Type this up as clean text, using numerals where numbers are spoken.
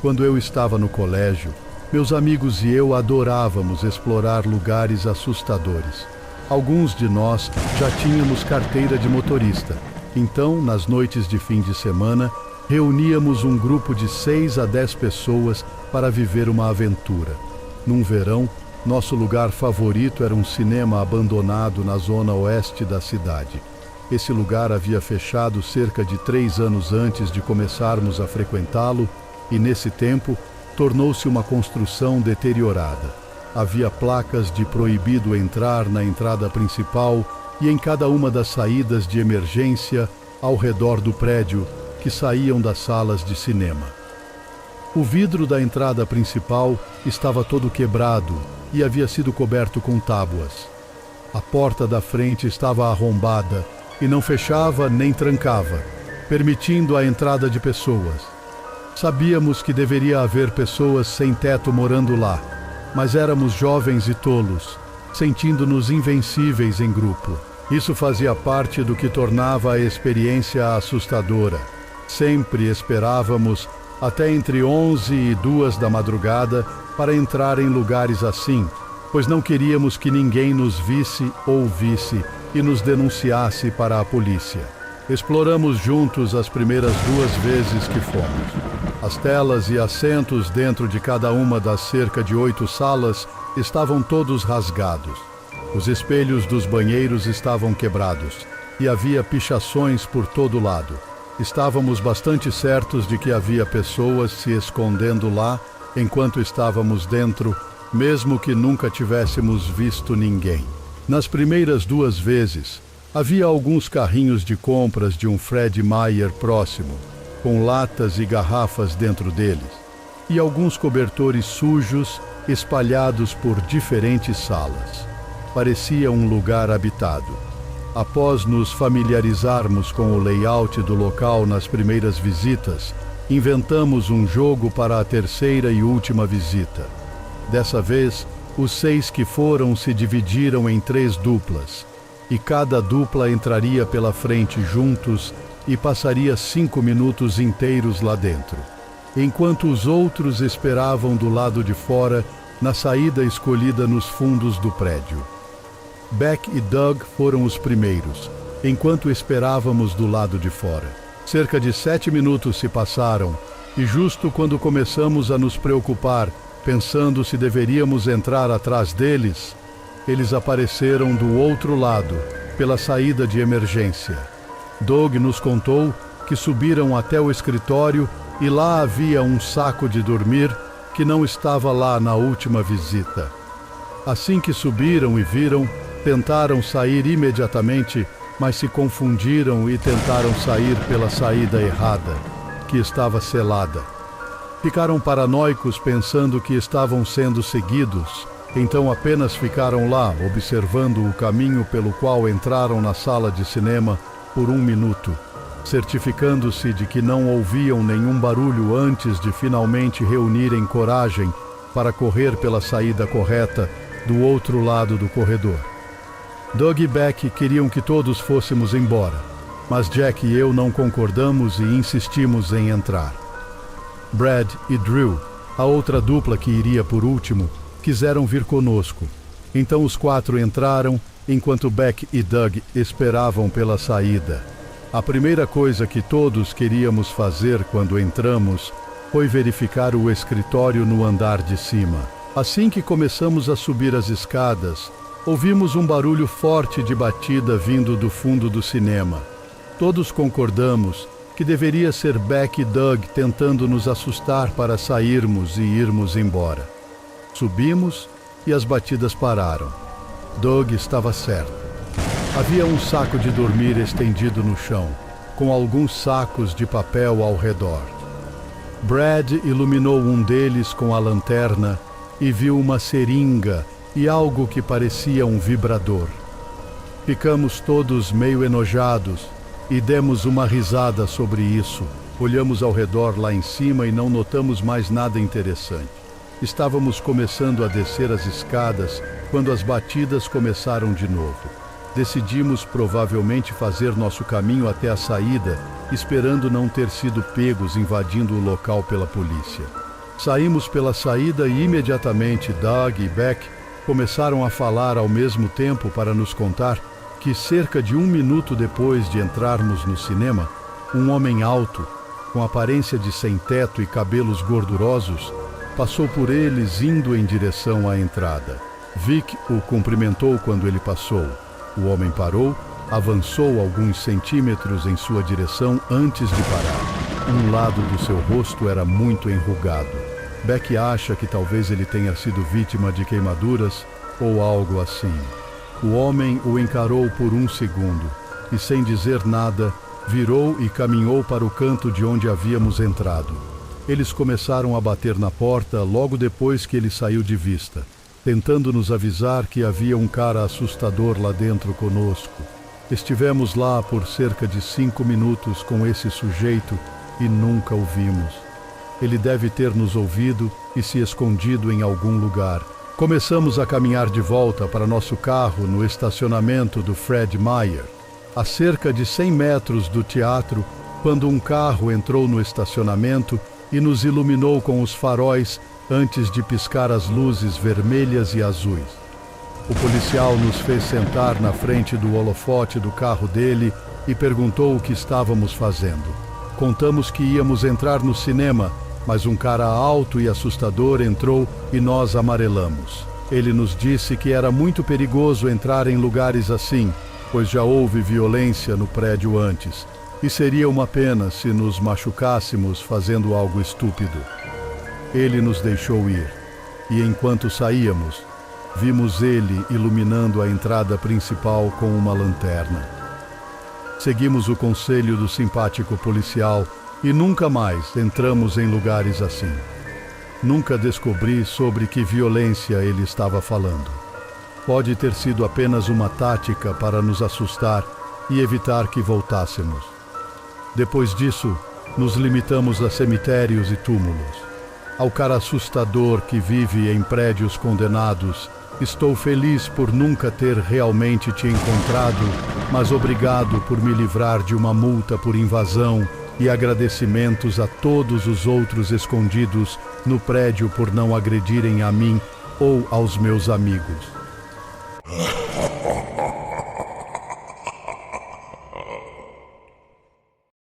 Quando eu estava no colégio, meus amigos e eu adorávamos explorar lugares assustadores. Alguns de nós já tínhamos carteira de motorista. Então, nas noites de fim de semana, reuníamos um grupo de 6 a 10 pessoas para viver uma aventura. Num verão, nosso lugar favorito era um cinema abandonado na zona oeste da cidade. Esse lugar havia fechado cerca de 3 anos antes de começarmos a frequentá-lo e, nesse tempo, tornou-se uma construção deteriorada. Havia placas de proibido entrar na entrada principal e em cada uma das saídas de emergência ao redor do prédio que saíam das salas de cinema. O vidro da entrada principal estava todo quebrado e havia sido coberto com tábuas. A porta da frente estava arrombada e não fechava nem trancava, permitindo a entrada de pessoas. Sabíamos que deveria haver pessoas sem teto morando lá, mas éramos jovens e tolos, sentindo-nos invencíveis em grupo. Isso fazia parte do que tornava a experiência assustadora. Sempre esperávamos até entre 11 e 2 da madrugada para entrar em lugares assim, pois não queríamos que ninguém nos visse ou visse e nos denunciasse para a polícia. Exploramos juntos as primeiras 2 vezes que fomos. As telas e assentos dentro de cada uma das cerca de 8 salas estavam todos rasgados. Os espelhos dos banheiros estavam quebrados e havia pichações por todo lado. Estávamos bastante certos de que havia pessoas se escondendo lá enquanto estávamos dentro, mesmo que nunca tivéssemos visto ninguém. Nas primeiras 2 vezes, havia alguns carrinhos de compras de um Fred Meyer próximo, com latas e garrafas dentro deles, e alguns cobertores sujos espalhados por diferentes salas. Parecia um lugar habitado. Após nos familiarizarmos com o layout do local nas primeiras visitas, inventamos um jogo para a terceira e última visita. Dessa vez, os 6 que foram se dividiram em 3 duplas, e cada dupla entraria pela frente juntos e passaria 5 minutos inteiros lá dentro, enquanto os outros esperavam do lado de fora, na saída escolhida nos fundos do prédio. Beck e Doug foram os primeiros, enquanto esperávamos do lado de fora. Cerca de 7 minutos se passaram, e justo quando começamos a nos preocupar, pensando se deveríamos entrar atrás deles, eles apareceram do outro lado, pela saída de emergência. Doug nos contou que subiram até o escritório e lá havia um saco de dormir que não estava lá na última visita. Assim que subiram e viram, tentaram sair imediatamente, mas se confundiram e tentaram sair pela saída errada, que estava selada. Ficaram paranoicos pensando que estavam sendo seguidos, então apenas ficaram lá observando o caminho pelo qual entraram na sala de cinema por 1 minuto, certificando-se de que não ouviam nenhum barulho antes de finalmente reunirem coragem para correr pela saída correta do outro lado do corredor. Doug e Beck queriam que todos fôssemos embora, mas Jack e eu não concordamos e insistimos em entrar. Brad e Drew, a outra dupla que iria por último, quiseram vir conosco. Então os 4 entraram, enquanto Beck e Doug esperavam pela saída. A primeira coisa que todos queríamos fazer quando entramos foi verificar o escritório no andar de cima. Assim que começamos a subir as escadas, ouvimos um barulho forte de batida vindo do fundo do cinema. Todos concordamos que deveria ser Beck e Doug tentando nos assustar para sairmos e irmos embora. Subimos e as batidas pararam. Doug estava certo. Havia um saco de dormir estendido no chão, com alguns sacos de papel ao redor. Brad iluminou um deles com a lanterna e viu uma seringa e algo que parecia um vibrador. Ficamos todos meio enojados e demos uma risada sobre isso. Olhamos ao redor lá em cima e não notamos mais nada interessante. Estávamos começando a descer as escadas quando as batidas começaram de novo. Decidimos provavelmente fazer nosso caminho até a saída, esperando não ter sido pegos invadindo o local pela polícia. Saímos pela saída e imediatamente Doug e Beck começaram a falar ao mesmo tempo para nos contar que cerca de 1 minuto depois de entrarmos no cinema, um homem alto, com aparência de sem-teto e cabelos gordurosos, passou por eles indo em direção à entrada. Vic o cumprimentou quando ele passou. O homem parou, avançou alguns centímetros em sua direção antes de parar. Um lado do seu rosto era muito enrugado. Beck acha que talvez ele tenha sido vítima de queimaduras ou algo assim. O homem o encarou por 1 segundo e, sem dizer nada, virou e caminhou para o canto de onde havíamos entrado. Eles começaram a bater na porta logo depois que ele saiu de vista, tentando nos avisar que havia um cara assustador lá dentro conosco. Estivemos lá por cerca de 5 minutos com esse sujeito e nunca o vimos. Ele deve ter nos ouvido e se escondido em algum lugar. Começamos a caminhar de volta para nosso carro no estacionamento do Fred Meyer, a cerca de 100 metros do teatro, quando um carro entrou no estacionamento e nos iluminou com os faróis antes de piscar as luzes vermelhas e azuis. O policial nos fez sentar na frente do holofote do carro dele e perguntou o que estávamos fazendo. Contamos que íamos entrar no cinema, mas um cara alto e assustador entrou e nós amarelamos. Ele nos disse que era muito perigoso entrar em lugares assim, pois já houve violência no prédio antes, e seria uma pena se nos machucássemos fazendo algo estúpido. Ele nos deixou ir, e enquanto saíamos, vimos ele iluminando a entrada principal com uma lanterna. Seguimos o conselho do simpático policial e nunca mais entramos em lugares assim. Nunca descobri sobre que violência ele estava falando. Pode ter sido apenas uma tática para nos assustar e evitar que voltássemos. Depois disso, nos limitamos a cemitérios e túmulos. Ao cara assustador que vive em prédios condenados, estou feliz por nunca ter realmente te encontrado, mas obrigado por me livrar de uma multa por invasão e agradecimentos a todos os outros escondidos no prédio por não agredirem a mim ou aos meus amigos.